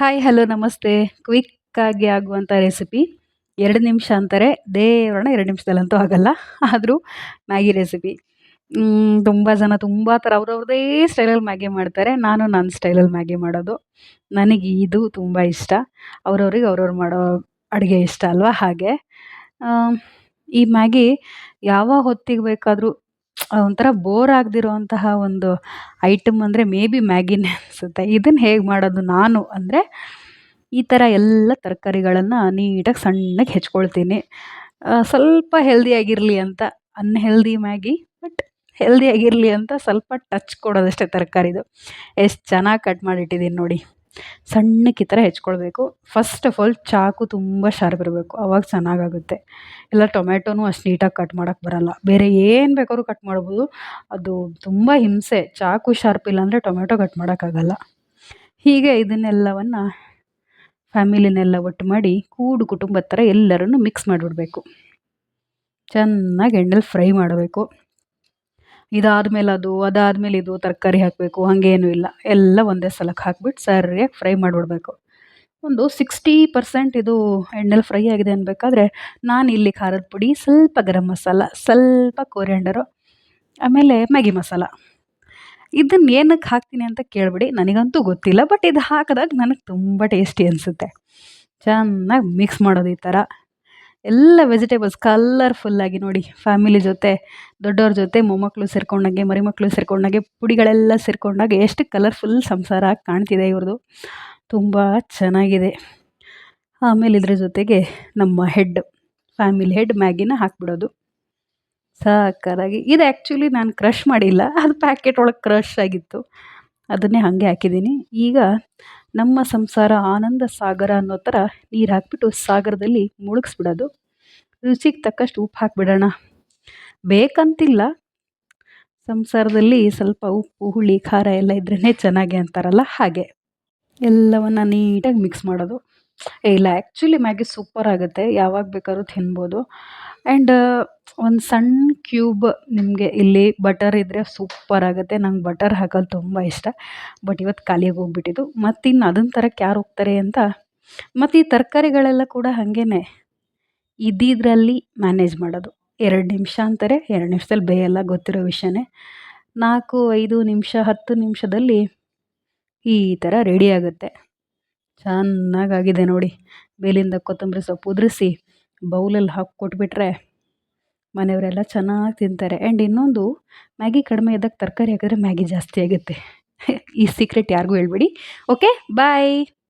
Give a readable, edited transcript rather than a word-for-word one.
Hi hello ನಮಸ್ತೆ. ಕ್ವಿಕ್ಕಾಗಿ ಆಗುವಂಥ recipe. 2 ನಿಮಿಷ ಅಂತಾರೆ. ದೇವರನ್ನ 2 ನಿಮಿಷದಲ್ಲಂತೂ ಆಗಲ್ಲ. ಆದರೂ ಮ್ಯಾಗಿ ರೆಸಿಪಿ. ತುಂಬ ಜನ ತುಂಬ ಥರ ಅವ್ರವ್ರದೇ ಸ್ಟೈಲಲ್ಲಿ ಮ್ಯಾಗಿ ಮಾಡ್ತಾರೆ. ನಾನು ನನ್ನ ಸ್ಟೈಲಲ್ಲಿ ಮ್ಯಾಗಿ ಮಾಡೋದು. ನನಗೆ ಇದು ತುಂಬ ಇಷ್ಟ. ಅವ್ರವ್ರಿಗೆ ಅವ್ರವ್ರು ಮಾಡೋ ಅಡುಗೆ ಇಷ್ಟ ಅಲ್ವಾ ಹಾಗೆ. ಆಹ್, ಈ ಮ್ಯಾಗಿ ಯಾವ ಹೊತ್ತಿಗೆ ಬೇಕಾದರೂ ಒಂಥರ ಬೋರ್ ಆಗದಿರೋಂತಹ ಒಂದು ಐಟಮ್ ಅಂದರೆ ಮೇ ಬಿ ಮ್ಯಾಗಿನೇ ಅನಿಸುತ್ತೆ. ಇದನ್ನು ಹೇಗೆ ಮಾಡೋದು ನಾನು ಅಂದರೆ, ಈ ಥರ ಎಲ್ಲ ತರಕಾರಿಗಳನ್ನು ನೀಟಾಗಿ ಸಣ್ಣಗೆ ಹೆಚ್ಕೊಳ್ತೀನಿ. ಸ್ವಲ್ಪ ಹೆಲ್ದಿಯಾಗಿರಲಿ ಅಂತ ಅನ್‌ಹೆಲ್ದಿ ಮ್ಯಾಗಿ ಬಟ್ ಹೆಲ್ದಿಯಾಗಿರಲಿ ಅಂತ ಸ್ವಲ್ಪ ಟಚ್ ಕೊಡೋದಷ್ಟೇ ತರಕಾರಿದು. ಎಷ್ಟು ಚೆನ್ನಾಗಿ ಕಟ್ ಮಾಡಿಟ್ಟಿದ್ದೀನಿ ನೋಡಿ. ಸಣ್ಣಕ್ಕೆ ಈ ಥರ ಹೆಚ್ಕೊಳ್ಬೇಕು. ಫಸ್ಟ್ ಆಫ್ ಆಲ್ ಚಾಕು ತುಂಬ ಶಾರ್ಪ್ ಇರಬೇಕು. ಆವಾಗ ಚೆನ್ನಾಗಾಗುತ್ತೆ. ಇಲ್ಲ ಟೊಮೆಟೊನೂ ಅಷ್ಟು ನೀಟಾಗಿ ಕಟ್ ಮಾಡೋಕ್ಕೆ ಬರಲ್ಲ. ಬೇರೆ ಏನು ಬೇಕಾದ್ರೂ ಕಟ್ ಮಾಡ್ಬೋದು. ಅದು ತುಂಬ ಹಿಂಸೆ. ಚಾಕು ಶಾರ್ಪ್ ಇಲ್ಲ ಅಂದರೆ ಟೊಮೆಟೊ ಕಟ್ ಮಾಡೋಕ್ಕಾಗಲ್ಲ. ಹೀಗೆ ಇದನ್ನೆಲ್ಲವನ್ನು ಫ್ಯಾಮಿಲಿನೆಲ್ಲ ಒಟ್ಟು ಮಾಡಿ ಕೂಡು ಕುಟುಂಬದ ಥರ ಎಲ್ಲರನ್ನು ಮಿಕ್ಸ್ ಮಾಡಿಬಿಡ್ಬೇಕು. ಚೆನ್ನಾಗಿ ಎಣ್ಣೆಲಿ ಫ್ರೈ ಮಾಡಬೇಕು. ಇದಾದ್ಮೇಲೆ ಅದು, ಅದಾದ್ಮೇಲೆ ಇದು ತರಕಾರಿ ಹಾಕಬೇಕು ಹಾಗೇನೂ ಇಲ್ಲ. ಎಲ್ಲ ಒಂದೇ ಸಲಕ್ಕೆ ಹಾಕ್ಬಿಟ್ಟು ಸರಿಯಾಗಿ ಫ್ರೈ ಮಾಡಿಬಿಡ್ಬೇಕು. ಒಂದು 60% ಇದು ಎಣ್ಣೆಲಿ ಫ್ರೈ ಆಗಿದೆ ಅನ್ಬೇಕಾದ್ರೆ, ನಾನಿಲ್ಲಿ ಖಾರದ ಪುಡಿ, ಸ್ವಲ್ಪ ಗರಂ ಮಸಾಲ, ಸ್ವಲ್ಪ ಕೊರಿಯಾಂಡರು, ಆಮೇಲೆ ಮ್ಯಾಗಿ ಮಸಾಲ. ಇದನ್ನು ಏನಕ್ಕೆ ಹಾಕ್ತೀನಿ ಅಂತ ಕೇಳಿಬಿಡಿ. ನನಗಂತೂ ಗೊತ್ತಿಲ್ಲ. ಬಟ್ ಇದು ಹಾಕಿದಾಗ ನನಗೆ ತುಂಬ ಟೇಸ್ಟಿ ಅನಿಸುತ್ತೆ. ಚೆನ್ನಾಗಿ ಮಿಕ್ಸ್ ಮಾಡೋದು ಈ ಥರ. ಎಲ್ಲ ವೆಜಿಟೇಬಲ್ಸ್ ಕಲರ್ಫುಲ್ಲಾಗಿ ನೋಡಿ, ಫ್ಯಾಮಿಲಿ ಜೊತೆ, ದೊಡ್ಡವ್ರ ಜೊತೆ ಮೊಮ್ಮಕ್ಕಳು ಸೇರ್ಕೊಂಡಂಗೆ, ಮರಿಮಕ್ಕಳು ಸೇರ್ಕೊಂಡಂಗೆ, ಪುಡಿಗಳೆಲ್ಲ ಸೇರ್ಕೊಂಡಾಗ ಎಷ್ಟು ಕಲರ್ಫುಲ್ ಸಂಸಾರ ಆಗಿ ಕಾಣ್ತಿದೆ ಇವ್ರದ್ದು. ತುಂಬ ಚೆನ್ನಾಗಿದೆ. ಆಮೇಲೆ ಇದ್ರ ಜೊತೆಗೆ ನಮ್ಮ ಫ್ಯಾಮಿಲಿ ಹೆಡ್ ಮ್ಯಾಗಿನ ಹಾಕ್ಬಿಡೋದು. ಸಕ್ಕತ್ತಾಗಿ ಇದು ಆ್ಯಕ್ಚುಲಿ ನಾನು ಕ್ರಷ್ ಮಾಡಿಲ್ಲ. ಅದು ಪ್ಯಾಕೆಟ್ ಒಳಗೆ ಕ್ರಷ್ ಆಗಿತ್ತು. ಅದನ್ನೇ ಹಾಗೆ ಹಾಕಿದ್ದೀನಿ. ಈಗ ನಮ್ಮ ಸಂಸಾರ ಆನಂದ ಸಾಗರ ಅನ್ನೋ ಥರ ನೀರು ಹಾಕ್ಬಿಟ್ಟು ಸಾಗರದಲ್ಲಿ ಮುಳುಗಿಸ್ಬಿಡೋದು. ರುಚಿಗೆ ತಕ್ಕಷ್ಟು ಉಪ್ಪು ಹಾಕಿಬಿಡೋಣ. ಬೇಕಂತಿಲ್ಲ. ಸಂಸಾರದಲ್ಲಿ ಸ್ವಲ್ಪ ಉಪ್ಪು, ಹುಳಿ, ಖಾರ ಎಲ್ಲ ಇದ್ರೇ ಚೆನ್ನಾಗಿ ಅಂತಾರಲ್ಲ ಹಾಗೆ. ಎಲ್ಲವನ್ನು ನೀಟಾಗಿ ಮಿಕ್ಸ್ ಮಾಡೋದು. ಇಲ್ಲ ಆ್ಯಕ್ಚುಲಿ ಮ್ಯಾಗಿ ಸೂಪರ್ ಆಗುತ್ತೆ. ಯಾವಾಗ ಬೇಕಾದ್ರೂ ತಿನ್ಬೋದು. ಆ್ಯಂಡ್ ಒಂದು ಸಣ್ಣ ಕ್ಯೂಬ್ ನಿಮಗೆ ಇಲ್ಲಿ ಬಟರ್ ಇದ್ದರೆ ಸೂಪರ್ ಆಗುತ್ತೆ. ನಂಗೆ ಬಟರ್ ಹಾಕೋದು ತುಂಬ ಇಷ್ಟ. ಬಟ್ ಇವತ್ತು ಖಾಲಿಯಾಗಿ ಹೋಗ್ಬಿಟ್ಟಿದ್ದು. ಮತ್ತಿನ್ನು ಅದನ್ನ ತರಕ್ಕೆ ಯಾರು ಹೋಗ್ತಾರೆ ಅಂತ. ಮತ್ತು ಈ ತರಕಾರಿಗಳೆಲ್ಲ ಕೂಡ ಹಾಗೇನೆ ಇದ್ದಿದ್ರಲ್ಲಿ ಮ್ಯಾನೇಜ್ ಮಾಡೋದು. 2 ನಿಮಿಷ ಅಂತಾರೆ, 2 ನಿಮಿಷದಲ್ಲಿ ಬೇಯಲ್ಲ, ಗೊತ್ತಿರೋ ವಿಷಯನೇ. 4, 5 ನಿಮಿಷ, 10 ನಿಮಿಷದಲ್ಲಿ ಈ ಥರ ರೆಡಿ ಆಗುತ್ತೆ. ಚೆನ್ನಾಗಾಗಿದೆ ನೋಡಿ. ಮೇಲಿಂದ ಕೊತ್ತಂಬರಿ ಸೊಪ್ಪು ಉದುರಿಸಿ ಬೌಲಲ್ಲಿ ಹಾಕಿ ಕೊಟ್ಬಿಟ್ರೆ ಮನೆಯವರೆಲ್ಲ ಚೆನ್ನಾಗಿ ತಿಂತಾರೆ. ಆ್ಯಂಡ್ ಇನ್ನೊಂದು, ಮ್ಯಾಗಿ ಕಡಿಮೆ ಇದ್ದಾಗ ತರಕಾರಿ ಹಾಕಿದ್ರೆ ಮ್ಯಾಗಿ ಜಾಸ್ತಿ ಆಗುತ್ತೆ. ಈ ಸೀಕ್ರೆಟ್ ಯಾರಿಗೂ ಹೇಳ್ಬೇಡಿ. ಓಕೆ, ಬಾಯ್.